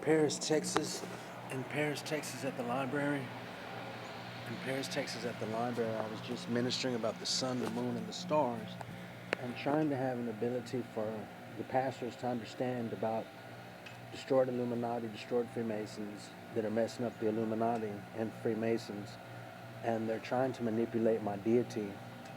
Paris, Texas. In Paris, Texas at the library. In Paris, Texas at the library, I was just ministering about the sun, the moon, and the stars, and trying to have an ability for the pastors to understand about destroyed Illuminati, destroyed Freemasons that are messing up the Illuminati and Freemasons, and they're trying to manipulate my deity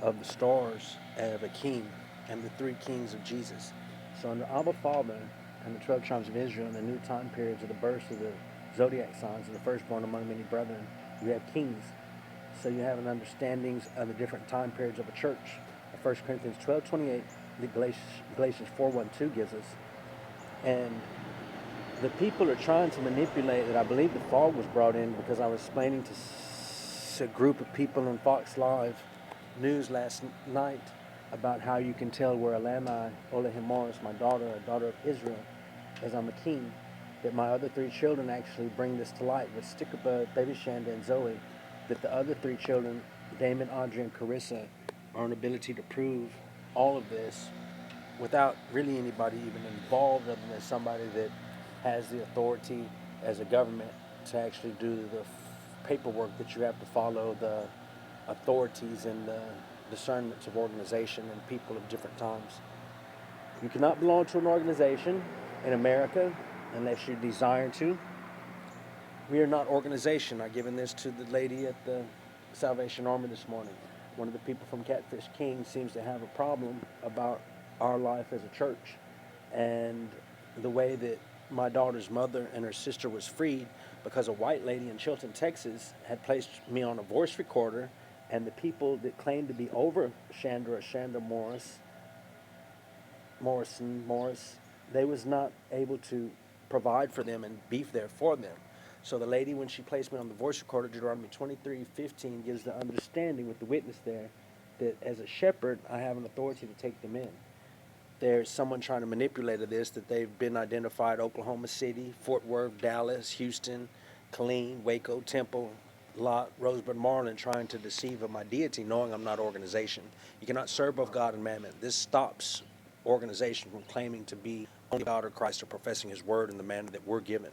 of the stars of a king and the three kings of Jesus. So under Abba Father and the 12 tribes of Israel and the new time periods of the births of the zodiac signs and the firstborn among many brethren, you have kings. So you have an understanding of the different time periods of a church. 1 Corinthians 12:28, the Galatians 4:1-2 gives us. And the people are trying to manipulate that. I believe the fog was brought in because I was explaining to a group of people on Fox Live News last night about how you can tell where Alani Olehim Morris, my daughter, a daughter of Israel, as I'm a king, that my other three children actually bring this to light with Stickabud, Baby Shanda, and Zoe, that the other three children, Damon, Audrey, and Carissa, are an ability to prove all of this without really anybody even involved other than somebody that has the authority as a government to actually do the paperwork that you have to follow, the authorities and the discernments of organization and people of different times. You cannot belong to an organization in America unless you desire to. We are not organization. I've given this to the lady at the Salvation Army this morning. One of the people from Catfish King seems to have a problem about our life as a church and the way that my daughter's mother and her sister was freed because a white lady in Chilton, Texas had placed me on a voice recorder, and the people that claimed to be over Shanda Morris, they was not able to provide for them and be there for them. So the lady, when she placed me on the voice recorder, Deuteronomy 23:15 gives the understanding with the witness there that as a shepherd, I have an authority to take them in. There's someone trying to manipulate this, that they've been identified Oklahoma City, Fort Worth, Dallas, Houston, Killeen, Waco, Temple, Lot, Rosebud, Marlin, trying to deceive of my deity, knowing I'm not organization. You cannot serve both God and mammon. This stops organization from claiming to be only God or Christ or professing his word in the manner that we're given.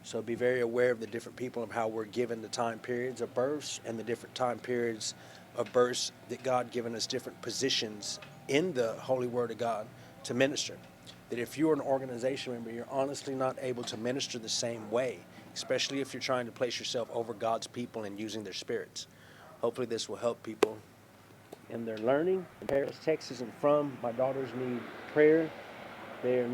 So be very aware of the different people of how we're given the time periods of births and the different time periods of births that God given us different positions in the Holy Word of God to minister. That if you're an organization member, you're honestly not able to minister the same way, especially if you're trying to place yourself over God's people and using their spirits. Hopefully this will help people in their learning. In Paris, Texas, and from, my daughters need prayer. They are not